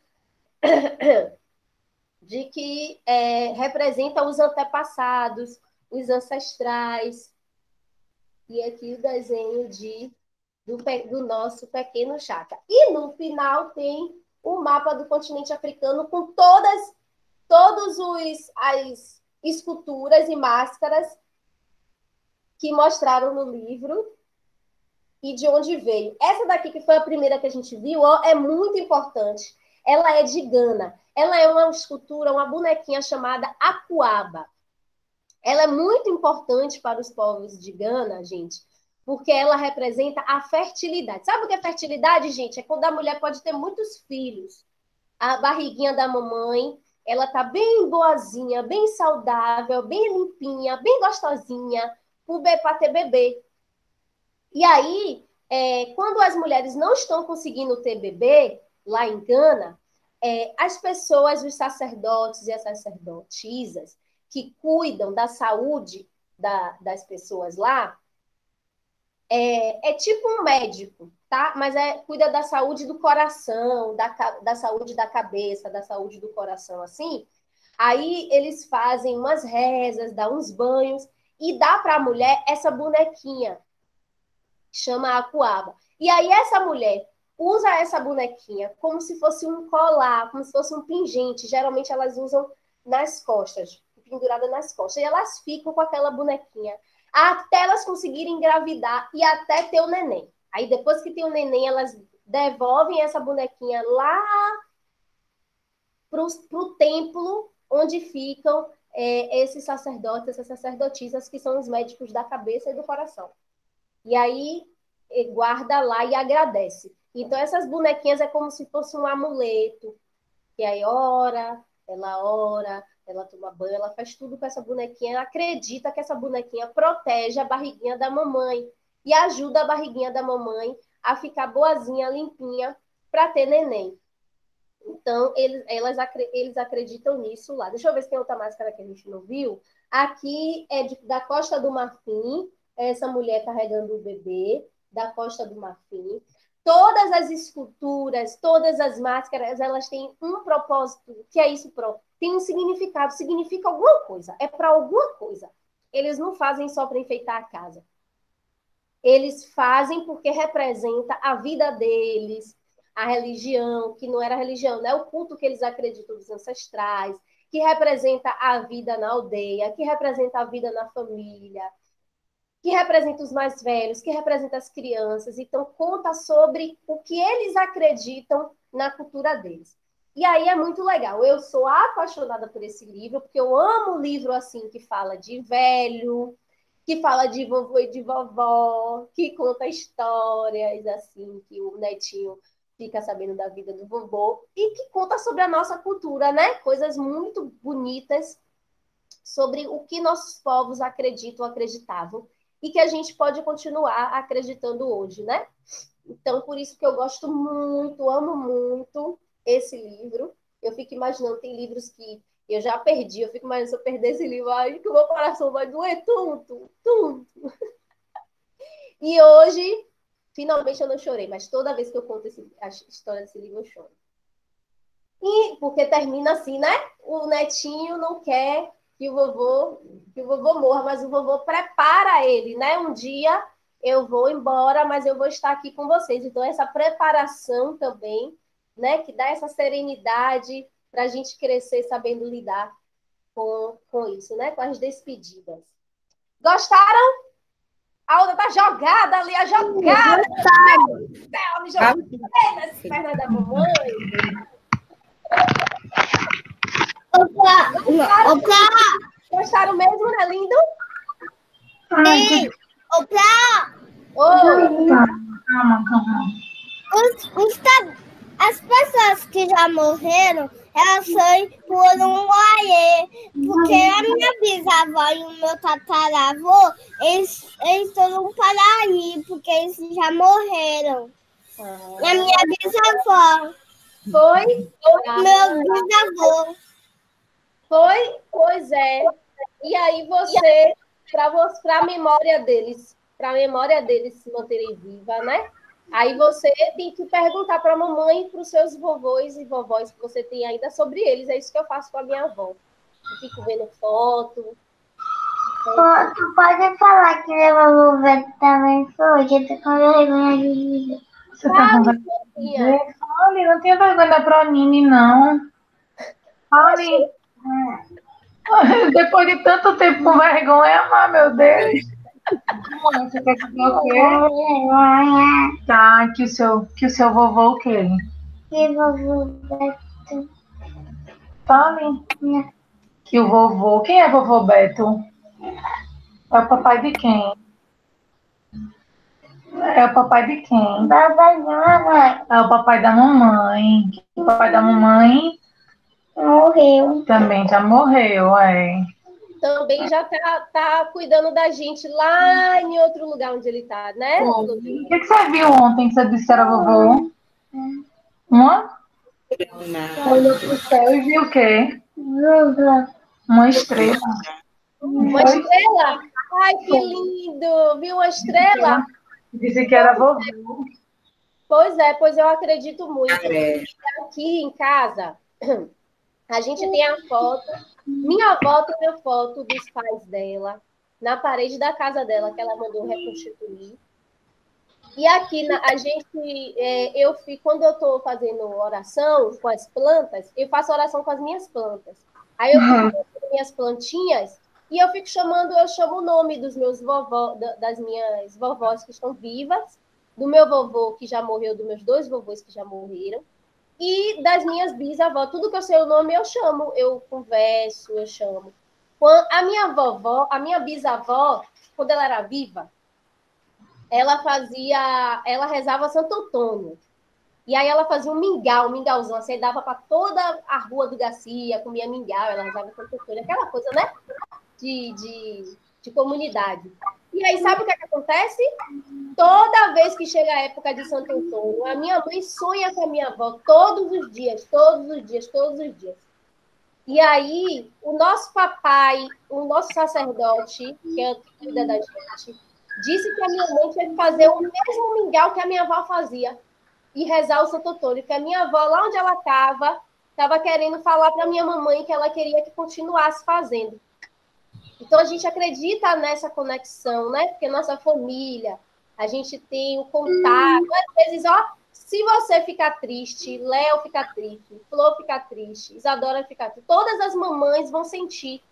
Speaker 1: de que representa os antepassados, os ancestrais. E aqui o desenho do nosso pequeno chakra. E no final tem o mapa do continente africano com todas as esculturas e máscaras que mostraram no livro e de onde veio. Essa daqui, que foi a primeira que a gente viu, ó, é muito importante. Ela é de Gana. Ela é uma escultura, uma bonequinha chamada Akuaba. Ela é muito importante para os povos de Gana, gente, porque ela representa a fertilidade. Sabe o que é fertilidade, gente? É quando a mulher pode ter muitos filhos. A barriguinha da mamãe, ela tá bem boazinha, bem saudável, bem limpinha, bem gostosinha, para ter bebê. E aí, quando as mulheres não estão conseguindo ter bebê, lá em Gana, as pessoas, os sacerdotes e as sacerdotisas, que cuidam da saúde das pessoas lá, é tipo um médico, tá? Mas cuida da saúde do coração, da saúde da cabeça, da saúde do coração, assim. Aí eles fazem umas rezas, dá uns banhos e dá para a mulher essa bonequinha, chama Akuaba. E aí essa mulher usa essa bonequinha como se fosse um colar, como se fosse um pingente. Geralmente elas usam nas costas, pendurada nas costas. E elas ficam com aquela bonequinha até elas conseguirem engravidar e até ter o neném. Aí depois que tem o neném, elas devolvem essa bonequinha lá pro templo onde ficam esses sacerdotes, essas sacerdotisas, que são os médicos da cabeça e do coração. E aí guarda lá e agradece. Então, essas bonequinhas é como se fosse um amuleto, que aí ora, ela toma banho, ela faz tudo com essa bonequinha, ela acredita que essa bonequinha protege a barriguinha da mamãe e ajuda a barriguinha da mamãe a ficar boazinha, limpinha, para ter neném. Então, eles acreditam nisso lá. Deixa eu ver se tem outra máscara que a gente não viu. Aqui é da Costa do Marfim, essa mulher carregando o bebê, da Costa do Marfim. Todas as esculturas, todas as máscaras, elas têm um propósito, que é isso próprio. Tem um significado, significa alguma coisa, é para alguma coisa. Eles não fazem só para enfeitar a casa. Eles fazem porque representa a vida deles, a religião, que não era religião, né? O culto que eles acreditam dos ancestrais, que representa a vida na aldeia, que representa a vida na família, que representa os mais velhos, que representa as crianças. Então, conta sobre o que eles acreditam na cultura deles. E aí é muito legal. Eu sou apaixonada por esse livro, porque eu amo livro assim que fala de velho, que fala de vovô e de vovó, que conta histórias assim, que o netinho fica sabendo da vida do vovô, e que conta sobre a nossa cultura, né? Coisas muito bonitas sobre o que nossos povos acreditam, acreditavam, e que a gente pode continuar acreditando hoje, né? Então, por isso que eu gosto muito, amo muito esse livro. Eu fico imaginando, tem livros que Eu já perdi, eu fico imaginando se eu perder esse livro, aí que o meu coração vai doer tanto, tanto. E hoje, finalmente eu não chorei, mas toda vez que eu conto a história desse livro, eu choro. E porque termina assim, né? O netinho não quer que o vovô morra, mas o vovô prepara ele, né? Um dia eu vou embora, mas eu vou estar aqui com vocês. Então, essa preparação também, né? Que dá essa serenidade para a gente crescer sabendo lidar com isso, né? Com as despedidas. Gostaram? A outra tá jogada ali, a jogada. Me joguei nas pernas da mamãe. Gostaram mesmo, né, lindo?
Speaker 3: Sim.
Speaker 1: Oi.
Speaker 4: Calma.
Speaker 3: As pessoas que já morreram, elas são por um aie, porque a minha bisavó e o meu tataravô, eles foram para aí, porque eles já morreram. E a minha bisavó.
Speaker 1: Foi?
Speaker 3: Meu bisavô.
Speaker 1: Foi? Pois é. E aí você, para a memória deles se manterem viva, né? Aí você tem que perguntar para a mamãe e para os seus vovôs e vovós que você tem ainda sobre eles. É isso que eu faço com a minha avó. Eu fico vendo foto.
Speaker 3: Tu pode falar que levou o Beto também foi, que eu tô com vergonha de dizer.
Speaker 4: Você tá com vergonha? Fale, não tenha vergonha pra Nini, não. Fale. Depois de tanto tempo com vergonha, meu Deus. Você quer dizer o quê? Tá, que o seu vovô o quê?
Speaker 3: Que vovô Beto.
Speaker 4: Fale. Que o vovô... Quem é vovô Beto? É o papai de quem? É o papai de quem?
Speaker 3: Papai da mamãe.
Speaker 4: É o papai da mamãe. O papai da mamãe
Speaker 3: Morreu.
Speaker 4: também já morreu, é.
Speaker 1: Também já tá cuidando da gente lá em outro lugar onde ele tá, né?
Speaker 4: O que você viu ontem que você disse que era vovô? Uma? Olhou pro céu e viu o quê? Uma estrela.
Speaker 1: Uma estrela? Ai, que lindo! Viu uma estrela?
Speaker 4: Disse que era vovô.
Speaker 1: Pois eu acredito muito. Aqui em casa, a gente tem a foto. Minha avó tem a foto dos pais dela na parede da casa dela, que ela mandou reconstituir. E aqui a gente, quando eu estou fazendo oração com as plantas, eu faço oração com as minhas plantas. Aí eu fico com as minhas plantinhas e eu chamo o nome dos meus das minhas vovós que estão vivas, do meu vovô que já morreu, dos meus 2 vovôs que já morreram, e das minhas bisavós. Tudo que eu sei o nome, eu chamo, eu converso, eu chamo. A minha bisavó, quando ela era viva, ela rezava Santo Antônio. E aí ela fazia um mingauzão, assim, dava para toda a rua do Garcia, comia mingau, ela rezava Santo Antônio, aquela coisa, né? De comunidade. E aí, sabe o que acontece? Toda vez que chega a época de Santo Antônio, a minha mãe sonha com a minha avó todos os dias. E aí, o nosso papai, o nosso sacerdote, que é o que cuida da gente, disse que a minha mãe tinha que fazer o mesmo mingau que a minha avó fazia e rezar o Santo Antônio, que a minha avó, lá onde ela estava querendo falar para a minha mamãe que ela queria que continuasse fazendo. Então, a gente acredita nessa conexão, né? Porque nossa família, a gente tem o contato. Às vezes, se você ficar triste, Léo fica triste, Flor fica triste, Isadora fica triste, todas as mamães vão sentir.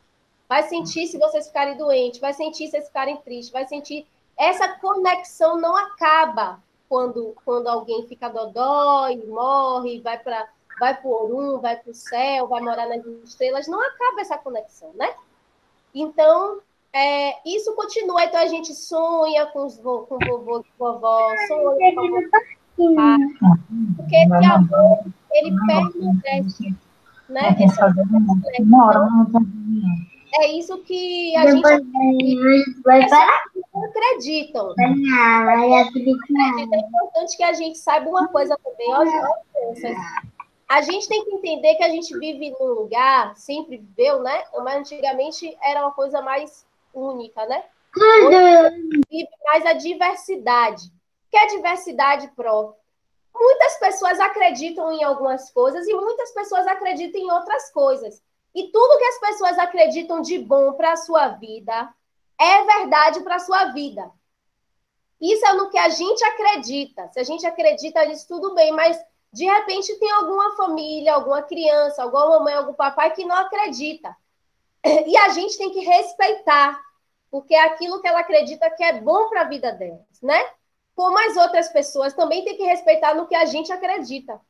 Speaker 1: Vai sentir se vocês ficarem doentes, vai sentir se vocês ficarem tristes, vai sentir. Essa conexão não acaba quando alguém fica dodói, morre, vai para o Orum, vai para o céu, vai morar nas estrelas. Não acaba essa conexão, né? Então, isso continua. Então, a gente sonha com o vovô e vovó, sonha com o pai, porque esse amor, ele permanece, né? Esse amor permanece. Então, é isso que a gente acreditam. É importante que a gente saiba uma coisa também, ó, crianças. a gente tem que entender que a gente vive num lugar, sempre viveu, né? Mas antigamente era uma coisa mais única, né? Hoje vive mais a diversidade. Que é a diversidade própria. Muitas pessoas acreditam em algumas coisas e muitas pessoas acreditam em outras coisas. E tudo que as pessoas acreditam de bom para a sua vida é verdade para a sua vida. Isso é no que a gente acredita. Se a gente acredita nisso, tudo bem, mas de repente tem alguma família, alguma criança, alguma mamãe, algum papai que não acredita. E a gente tem que respeitar, porque é aquilo que ela acredita que é bom para a vida delas, né? Como as outras pessoas também tem que respeitar no que a gente acredita,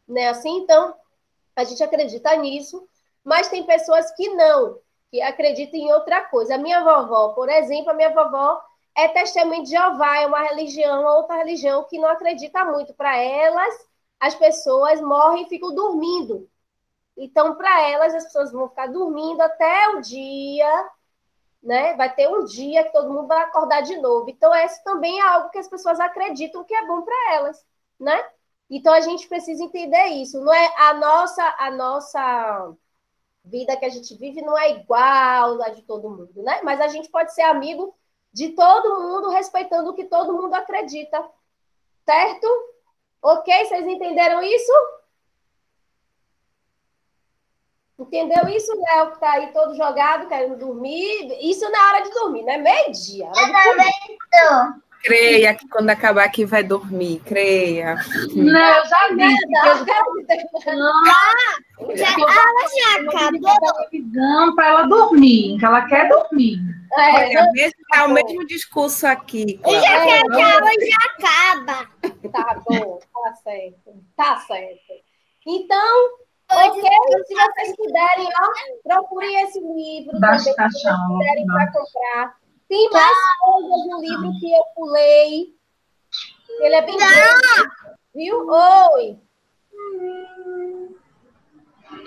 Speaker 1: né? Assim, então, a gente acredita nisso, mas tem pessoas que não, que acreditam em outra coisa. A minha vovó, por exemplo, a minha vovó é testemunho de Jeová, é uma religião, outra religião que não acredita muito. Para elas, as pessoas morrem e ficam dormindo. Então, para elas, as pessoas vão ficar dormindo até o dia, né? Vai ter um dia que todo mundo vai acordar de novo. Então, isso também é algo que as pessoas acreditam que é bom para elas, né? Então, a gente precisa entender isso. Não é a nossa vida que a gente vive não é igual a de todo mundo, né? Mas a gente pode ser amigo de todo mundo, respeitando o que todo mundo acredita, certo? Ok? Vocês entenderam isso? Entendeu isso, Léo, que tá aí todo jogado, querendo dormir? Isso na hora de dormir, né? Meio-dia.
Speaker 2: Creia que quando acabar aqui vai dormir, creia.
Speaker 4: Não, eu já disse.
Speaker 3: Ela já acabou.
Speaker 4: Televisão para ela dormir, que ela quer dormir.
Speaker 2: Olha, é o mesmo discurso aqui.
Speaker 3: Eu já quero que a aula já acaba.
Speaker 1: Tá bom, tá certo. Tá certo. Então, ok, se vocês puderem, ó, procurem esse livro também, se vocês puderem para comprar. Tem mais coisas no livro que eu pulei. Ele é bem grande, viu? Oi.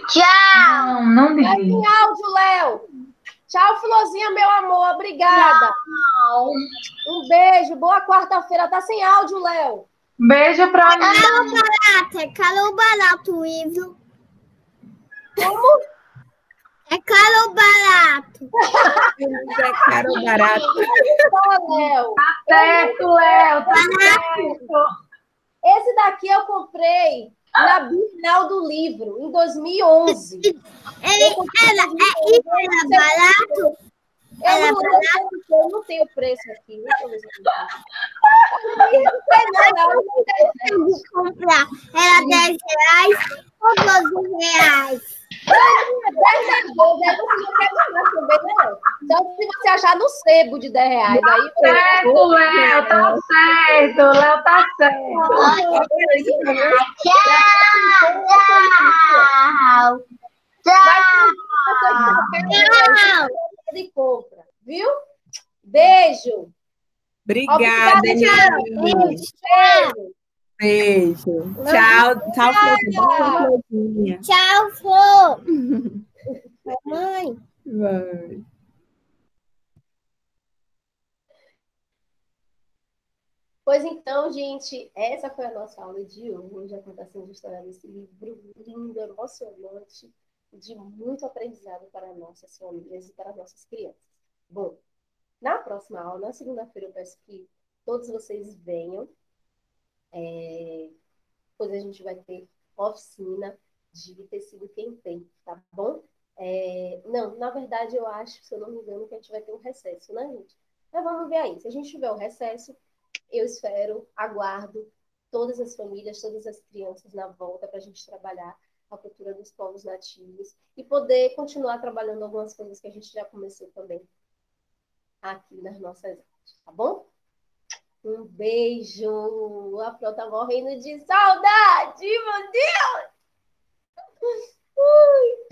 Speaker 3: Tchau.
Speaker 4: Não
Speaker 1: Vai
Speaker 4: diga.
Speaker 1: em áudio, Léo. Tchau, Florzinha, meu amor. Obrigada.
Speaker 3: Tchau.
Speaker 1: Um beijo. Boa quarta-feira. Tá sem áudio, Léo.
Speaker 4: Beijo para mim.
Speaker 3: Caro barato o livro.
Speaker 1: Como?
Speaker 3: É caro ou barato?
Speaker 2: É caro ou barato.
Speaker 1: Tá, Léo.
Speaker 4: Tá certo, Léo. Tá certo.
Speaker 1: Esse daqui eu comprei na Bienal do Livro, em 2011.
Speaker 3: Era barato?
Speaker 1: Eu não tenho preço aqui. Deixa eu ver se eu tenho.
Speaker 3: Eu de comprar. Era R$10 ou R$12?
Speaker 1: 10 você não quer comprar também, né? Então, se você achar no sebo de R$10, aí...
Speaker 4: Certo, Léo. Tá certo. Léo tá certo.
Speaker 3: Tchau.
Speaker 1: De compra, viu? Beijo.
Speaker 2: Obrigada,
Speaker 1: Obrigada,
Speaker 2: Aninha.
Speaker 1: Beijo.
Speaker 2: Beijo. Tchau, tchau, Florzinha.
Speaker 3: Tchau, Flor. Mãe.
Speaker 2: Vai.
Speaker 1: Pois então, gente, essa foi a nossa aula de hoje, a contação de história desse livro lindo, emocionante, de muito aprendizado para nossas famílias e para nossas crianças. Bom, na próxima aula, na segunda-feira, eu peço que todos vocês venham, pois a gente vai ter oficina de tecido quem tem, tá bom? Não, na verdade, eu acho, se eu não me engano, que a gente vai ter um recesso, né, gente? Mas vamos ver aí. Se a gente tiver o recesso, eu espero, aguardo todas as famílias, todas as crianças na volta para a gente trabalhar a cultura dos povos nativos e poder continuar trabalhando algumas coisas que a gente já começou também aqui nas nossas aulas, tá bom? Um beijo! A Pro tá morrendo de saudade, meu Deus! Ui.